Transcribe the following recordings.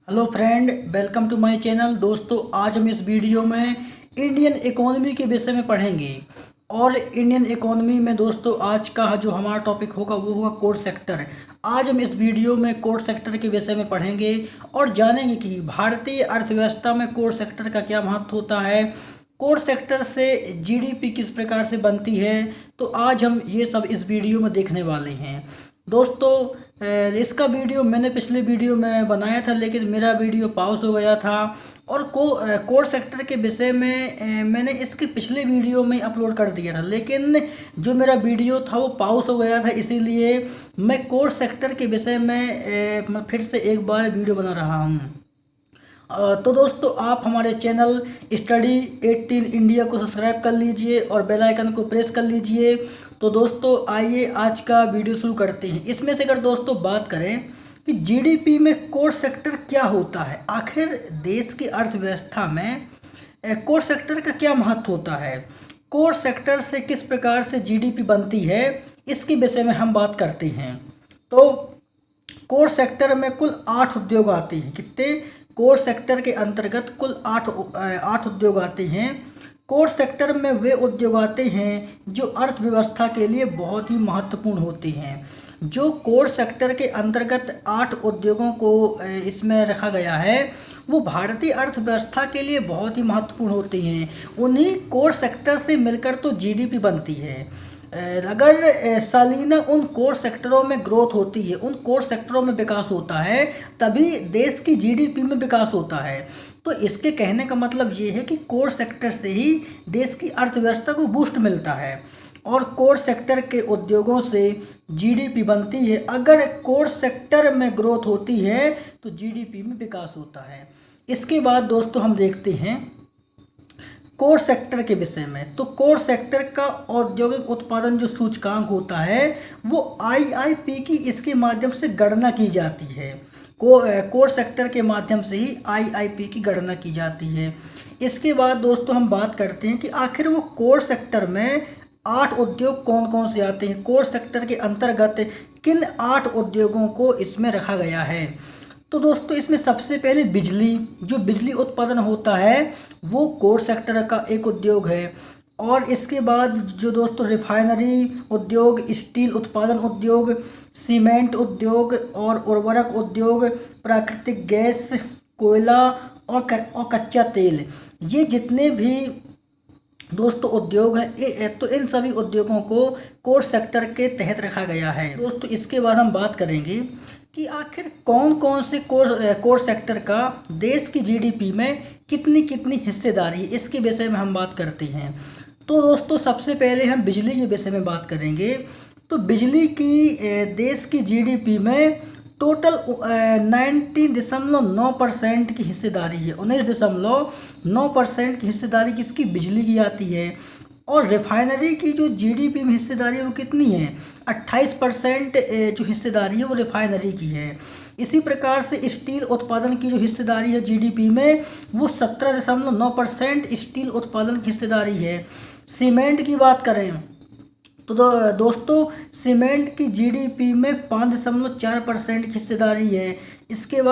Hello friend, welcome to my channel. दोस्तों, आज हम इस वीडियो में इंडियन इकोनॉमी के विषय में पढ़ेंगे। और इंडियन इकोनॉमी में दोस्तों आज का जो हमारा टॉपिक होगा वो होगा कोर सेक्टर। आज हम इस वीडियो में कोर सेक्टर के विषय में पढ़ेंगे और जानेंगे कि भारतीय अर्थव्यवस्था में कोर सेक्टर का क्या महत्व होता है, कोर सेक्टर से जीडीपी किस प्रकार से बनती है। तो आज हम ये सब इस वीडियो में देखने वाले हैं। दोस्तों, इसका वीडियो मैंने पिछले वीडियो में बनाया था, लेकिन मेरा वीडियो पॉज हो गया था। और कोर सेक्टर के विषय में मैंने इसके पिछले वीडियो में अपलोड कर दिया था, लेकिन जो मेरा वीडियो था वो पॉज हो गया था। इसीलिए मैं कोर सेक्टर के विषय में मैं फिर से एक बार वीडियो बना रहा हूँ। तो दोस्तों, आप हमारे चैनल स्टडी 18 इंडिया को सब्सक्राइब कर लीजिए और बेल आइकन को प्रेस कर लीजिए। तो दोस्तों, आइए आज का वीडियो शुरू करते हैं। इसमें से अगर दोस्तों बात करें कि जीडीपी में कोर सेक्टर क्या होता है, आखिर देश की अर्थव्यवस्था में कोर सेक्टर का क्या महत्व होता है, कोर सेक्टर से किस प्रकार से जीडीपी बनती है, इसके विषय में हम बात करते हैं। तो कोर सेक्टर में कुल 8 उद्योग आते हैं। कितने? कोर सेक्टर के अंतर्गत कुल आठ उद्योग आते हैं। कोर सेक्टर में वे उद्योग आते हैं जो अर्थव्यवस्था के लिए बहुत ही महत्वपूर्ण होते हैं। जो कोर सेक्टर के अंतर्गत 8 उद्योगों को इसमें रखा गया है वो भारतीय अर्थव्यवस्था के लिए बहुत ही महत्वपूर्ण होते हैं। उन्हीं कोर सेक्टर से मिलकर तो जीडीपी बनती है। अगर सालाना उन कोर सेक्टरों में ग्रोथ होती है, उन कोर सेक्टरों में विकास होता है, तभी देश की जीडीपी में विकास होता है। तो इसके कहने का मतलब ये है कि कोर सेक्टर से ही देश की अर्थव्यवस्था को बूस्ट मिलता है और कोर सेक्टर के उद्योगों से जीडीपी बनती है। अगर कोर सेक्टर में ग्रोथ होती है तो जीडीपी में विकास होता है। इसके बाद दोस्तों हम देखते हैं कोर सेक्टर के विषय में। तो कोर सेक्टर का औद्योगिक उत्पादन जो सूचकांक होता है वो आईआईपी की इसके माध्यम से गणना की जाती है। कोर सेक्टर के माध्यम से ही आईआईपी की गणना की जाती है। इसके बाद दोस्तों हम बात करते हैं कि आखिर वो कोर सेक्टर में 8 उद्योग कौन कौन से आते हैं, कोर सेक्टर के अंतर्गत किन 8 उद्योगों को इसमें रखा गया है। तो दोस्तों, इसमें सबसे पहले बिजली, जो बिजली उत्पादन होता है वो कोर सेक्टर का एक उद्योग है। और इसके बाद जो दोस्तों रिफाइनरी उद्योग, स्टील उत्पादन उद्योग, सीमेंट उद्योग और उर्वरक उद्योग, प्राकृतिक गैस, कोयला और कच्चा तेल, ये जितने भी दोस्तों उद्योग हैं, तो इन सभी उद्योगों को कोर सेक्टर के तहत रखा गया है। दोस्तों, इसके बाद हम बात करेंगे कि आखिर कौन कौन से कोर सेक्टर का देश की जीडीपी में कितनी कितनी हिस्सेदारी है, इसके विषय में हम बात करते हैं। तो दोस्तों, सबसे पहले हम बिजली के विषय में बात करेंगे। तो बिजली की देश की जीडीपी में टोटल 19.9% की हिस्सेदारी है। 19.9% की हिस्सेदारी किसकी? बिजली की आती है। और रिफाइनरी की जो जीडीपी में हिस्सेदारी है वो कितनी है? 28% जो हिस्सेदारी है वो रिफाइनरी की है। इसी प्रकार से स्टील उत्पादन की जो हिस्सेदारी है जीडीपी में वो 17.9% स्टील उत्पादन की हिस्सेदारी है। सीमेंट की बात करें तो दोस्तों सीमेंट की जीडीपी में 5.4% की हिस्सेदारी है। इसके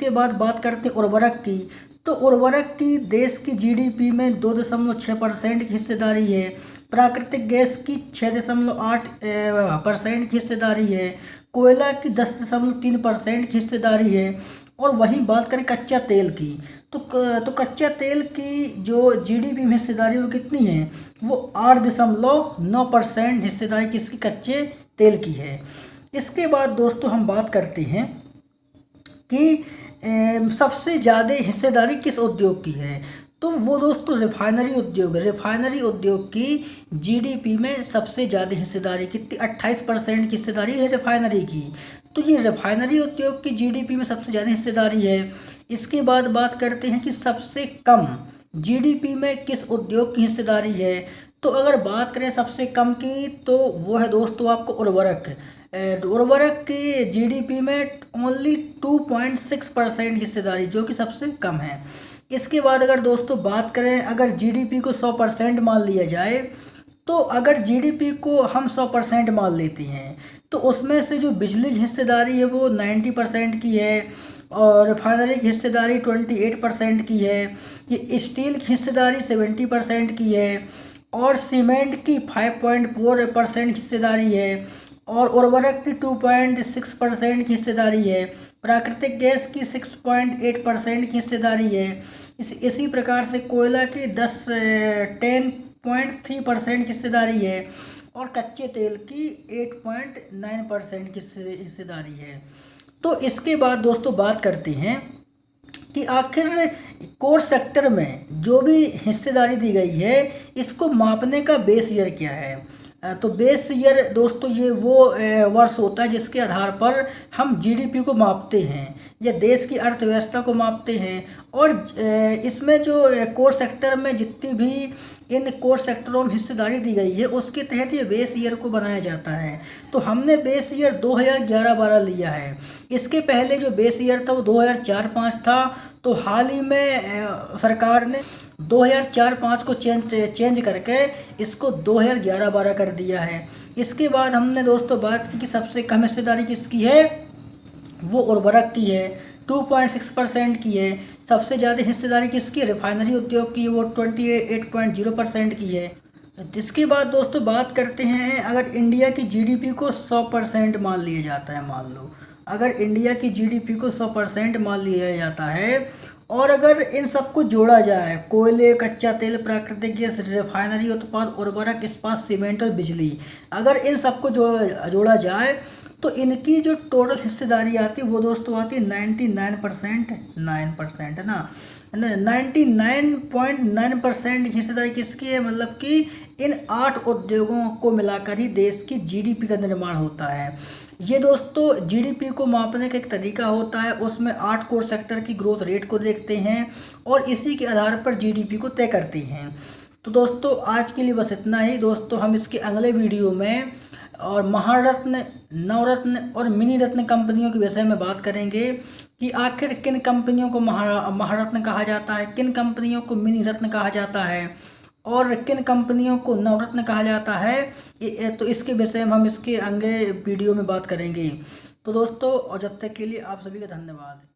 बाद बात करते हैं उर्वरक की। तो उर्वरक की देश की जीडीपी में 2.6% की हिस्सेदारी है। प्राकृतिक गैस की 6.8% की हिस्सेदारी है। कोयला की 10.3% की हिस्सेदारी है। और वहीं बात करें कच्चा तेल की, तो कच्चा तेल की जो जीडीपी में हिस्सेदारी वो कितनी है? वो 8.9% हिस्सेदारी किसकी? कच्चे तेल की है। इसके बाद दोस्तों हम बात करते हैं कि सबसे ज़्यादा हिस्सेदारी किस उद्योग की है। तो वो दोस्तों रिफाइनरी उद्योग है। रिफाइनरी उद्योग की जीडीपी में सबसे ज़्यादा हिस्सेदारी कितनी? 28% की हिस्सेदारी है रिफाइनरी की। तो ये रिफाइनरी उद्योग की जीडीपी में सबसे ज़्यादा हिस्सेदारी है। इसके बाद बात करते हैं कि सबसे कम जीडीपी में किस उद्योग की हिस्सेदारी है। तो अगर बात करें सबसे कम की तो वो है दोस्तों आपको उर्वरक। उर्वरक की जीडीपी में ओनली 2.6% हिस्सेदारी, जो कि सबसे कम है। इसके बाद अगर दोस्तों बात करें, अगर जीडीपी को 100% मान लिया जाए, तो अगर जीडीपी को हम 100% मान लेते हैं तो उसमें से जो बिजली की हिस्सेदारी है वो 90% की है। और रिफाइनरी की हिस्सेदारी 28% की है। ये स्टील की हिस्सेदारी 70% की है और सीमेंट की 5.4% हिस्सेदारी है और उर्वरक की 2.6% की हिस्सेदारी है। प्राकृतिक गैस की 6.8% की हिस्सेदारी है। इसी प्रकार से कोयला की 10.3% की हिस्सेदारी है और कच्चे तेल की 8.9% की हिस्सेदारी है। तो इसके बाद दोस्तों बात करते हैं कि आखिर कोर सेक्टर में जो भी हिस्सेदारी दी गई है इसको मापने का बेस ईयर क्या है। तो बेस ईयर दोस्तों ये वो वर्ष होता है जिसके आधार पर हम जीडीपी को मापते हैं या देश की अर्थव्यवस्था को मापते हैं। और इसमें जो कोर सेक्टर में जितनी भी इन कोर सेक्टरों में हिस्सेदारी दी गई है उसके तहत ये बेस ईयर को बनाया जाता है। तो हमने बेस ईयर 2011-12 लिया है। इसके पहले जो बेस ईयर था वो 2004-5 था। तो हाल ही में सरकार ने 2004-5 को चेंज करके इसको 2011-12 कर दिया है। इसके बाद हमने दोस्तों बात की कि सबसे कम हिस्सेदारी किसकी है, वो उर्वरक की है, 2.6% की है। सबसे ज़्यादा हिस्सेदारी किसकी, रिफाइनरी उद्योग की, वो 28.0% की है। इसके बाद दोस्तों बात करते हैं, अगर इंडिया की जीडीपी को 100% मान लिया जाता है, मान लो अगर इंडिया की जीडीपी को 100% मान लिया जाता है और अगर इन सबको जोड़ा जाए, कोयले, कच्चा तेल, प्राकृतिक गैस, रिफाइनरी उत्पाद, उर्वरक, इस्पात, सीमेंट और बिजली, अगर इन सबको जोड़ा जाए तो इनकी जो टोटल हिस्सेदारी आती है वो दोस्तों आती है 99%, 9% है ना, 99.9% हिस्सेदारी किसकी है, मतलब कि इन 8 उद्योगों को मिलाकर ही देश की जीडीपी का निर्माण होता है। ये दोस्तों जीडीपी को मापने का एक तरीका होता है, उसमें 8 कोर सेक्टर की ग्रोथ रेट को देखते हैं और इसी के आधार पर जीडीपी को तय करते हैं। तो दोस्तों आज के लिए बस इतना ही। दोस्तों हम इसके अगले वीडियो में और महारत्न, नवरत्न और मिनी रत्न कंपनियों के विषय में बात करेंगे कि आखिर किन कंपनियों को महारत्न कहा जाता है, किन कंपनियों को मिनी रत्न कहा जाता है और किन कंपनियों को नवरत्न कहा जाता है। तो इसके विषय में हम इसके अगले वीडियो में बात करेंगे। तो दोस्तों और जब तक के लिए आप सभी का धन्यवाद।